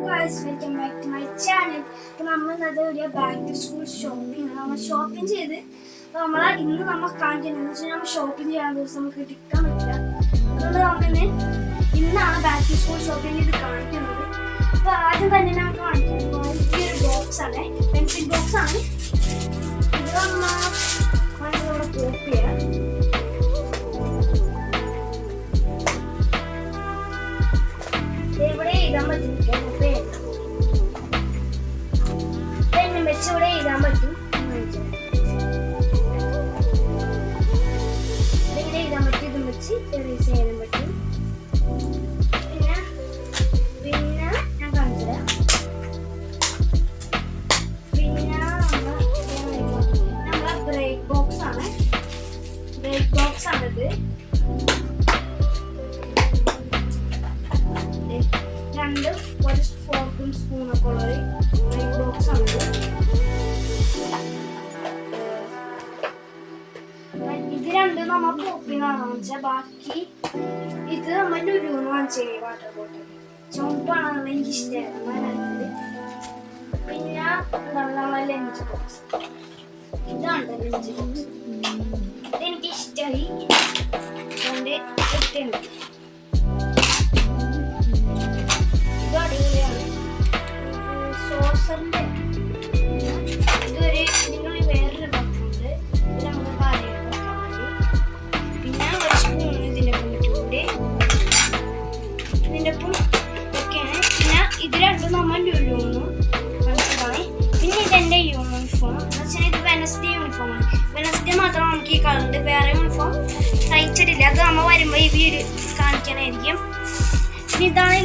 Guys, welcome back to my channel. നമ്മൾ ഒരു back to school shopping നമ്മൾ shopping ചെയ്ത് ഇന്ന് നമ്മൾ കാണിക്കുന്നത് നമ്മൾ ഷോപ്പിംഗ് ചെയ്യാൻ ദിവസം നമുക്ക് എടുക്കാൻ പറ്റില്ല. അതുകൊണ്ട് നമ്മൾ ഇന്നാണ് ബാക്ക് ടു സ്കൂൾ ഷോപ്പിംഗ് ഇത് കാണിക്കുന്നത്. അപ്പോൾ ആദ്യം തന്നെ ഞാൻ കാണിക്കുന്നത് ഈ ഒരു ബോക്സ് ആണ്, പെൻസിൽ ബോക്സ് ആണ്. ഇത് നമ്മൾ കോപ്പി ചെയ്യാം. ഇവിടെ എഴുതാൻ പറ്റും, പെണ്ണ് വെച്ച് ഇവിടെ എഴുതാൻ പറ്റും. ഇങ്ങനെ എഴുതാൻ പറ്റും, ഇതും വെച്ച് എറേസ് ചെയ്യാൻ പറ്റും. പിന്നെ ഞാൻ കാണിച്ചു തരാം. പിന്നെ നമ്മളെ ബ്രേക്ക് ബോക്സ് ആണ്, ബ്രേക്ക് ബോക്സ് ആണിത്. രണ്ട് കുറച്ച് ഫോർക്കും സ്പൂണൊക്കെ ഉള്ളത് ബ്രേക്ക് ബോക്സ് ആണിത്. ഇത് രണ്ടും നമ്മൾ പോപ്പിന്നാണ് വാങ്ങിച്ചാൽ, ബാക്കി ഇത് നമ്മൾ ലുലുന്ന് വാങ്ങിച്ചേ വാട്ടർ ബോട്ടിൽ ചുമപ്പാണ് എനിക്ക് ഇഷ്ടമായത്. പിന്നെ നമ്മളെ ലഞ്ച് ബോക്സ്, ഇതാണ് ലഞ്ച് ബോക്സ്. ഇതെനിക്ക് ഇഷ്ടമായി, അതുകൊണ്ട് എടുത്തുണ്ട്. ഇത് അടിപൊളിയാണ്. സോസറിന്റെ ഇതൊരു ഇതിനുള്ളിൽ വേറൊരു ബോക്സുണ്ട്, ഇത് നമുക്ക് കാര്യം വെക്കാൻ മതി. പിന്നെ ഒരു സ്പൂൺ ഇതിൻ്റെ ഒപ്പം ഇട്ടിട്ടുണ്ട്, ഇതിൻ്റെ ഒപ്പം ഒക്കെയാണ്. പിന്നെ ഇത് രണ്ടും നമ്മൾ ലുലുന്ന് മനസ്സിലായി. പിന്നെ ഇതെൻ്റെ യൂണിഫോം എന്ന് വെച്ചാൽ ഇത് വെനസ്ഡേ യൂണിഫോമാണ്. വെനസ്ഡേ മാത്രം നമുക്ക് ഈ കളറുണ്ട്, വേറെ യൂണിഫോം തയ്ച്ചിട്ടില്ല. അത് നമ്മൾ വരുമ്പോൾ ഈ വീഡിയോ കാണിക്കാനായിരിക്കും. പിന്നെ ഇതാണ്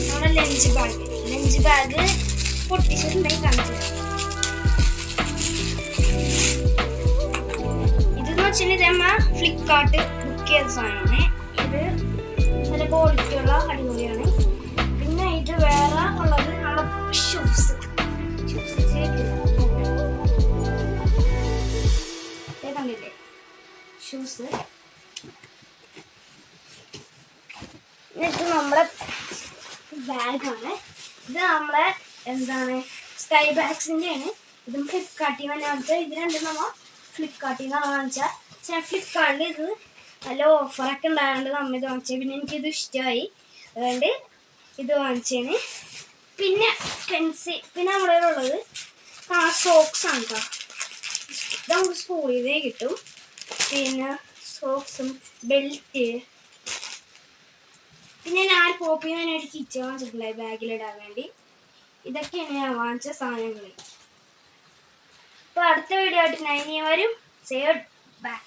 നമ്മുടെ ലഞ്ച് ബാഗ്. ലഞ്ച് ബാഗ് പൊട്ടിച്ചിട്ടുണ്ടെങ്കിൽ കാണിച്ചു. ഇതെന്ന് വെച്ചാൽ ഇത് നമ്മ ഫ്ലിപ്കാർട്ട് ബുക്ക് ചെയ്ത സാധനമാണ്. ഇത് നല്ല ക്വാളിറ്റി ഉള്ള അടിപൊളിയാണ്. പിന്നെ ഇത് വേറെ ഉള്ളത് നമ്മുടെ ഷൂസ് കണ്ടില്ലേ, ഷൂസ്. ഇത് നമ്മളെ ബാഗാണ്. ഇത് നമ്മളെ എന്താണ് സ്കൈ ബാഗ്സിൻ്റെ ആണ്. ഇതും ഫ്ലിപ്കാർട്ടിൽ നിന്ന് വാങ്ങിച്ചാൽ, ഇത് രണ്ടും നമ്മൾ ഫ്ലിപ്കാർട്ടിൽ നിന്നാണ് വാങ്ങിച്ചാൽ. പക്ഷേ ഫ്ലിപ്കാർട്ടിൽ ഇത് നല്ല ഓഫറൊക്കെ ഉണ്ടായതുകൊണ്ട് നമ്മൾ ഇത് വാങ്ങിച്ചത്. പിന്നെ എനിക്കിത് ഇഷ്ടമായി, അതുകൊണ്ട് ഇത് വാങ്ങിച്ചതിന്. പിന്നെ പെൻസിൽ, പിന്നെ നമ്മുടെ ഉള്ളത് സോക്സ് ആണ് കേട്ടോ. ഇത് നമുക്ക് സ്കൂളിൽ നിന്നേ കിട്ടും. പിന്നെ സോക്സും ബെൽറ്റ്. പിന്നെ ഞാൻ പോപ്പിന് തന്നെ ഒരു കിറ്റ് വാങ്ങിച്ചിട്ടുണ്ടായി ബാഗിലിടാൻ വേണ്ടി. ഇതൊക്കെയാണ് ഞാൻ വാങ്ങിച്ച സാധനങ്ങൾ. അപ്പോൾ അടുത്ത വീഡിയോ ആയിട്ട് ഞാൻ ഇനി വരും. Say by.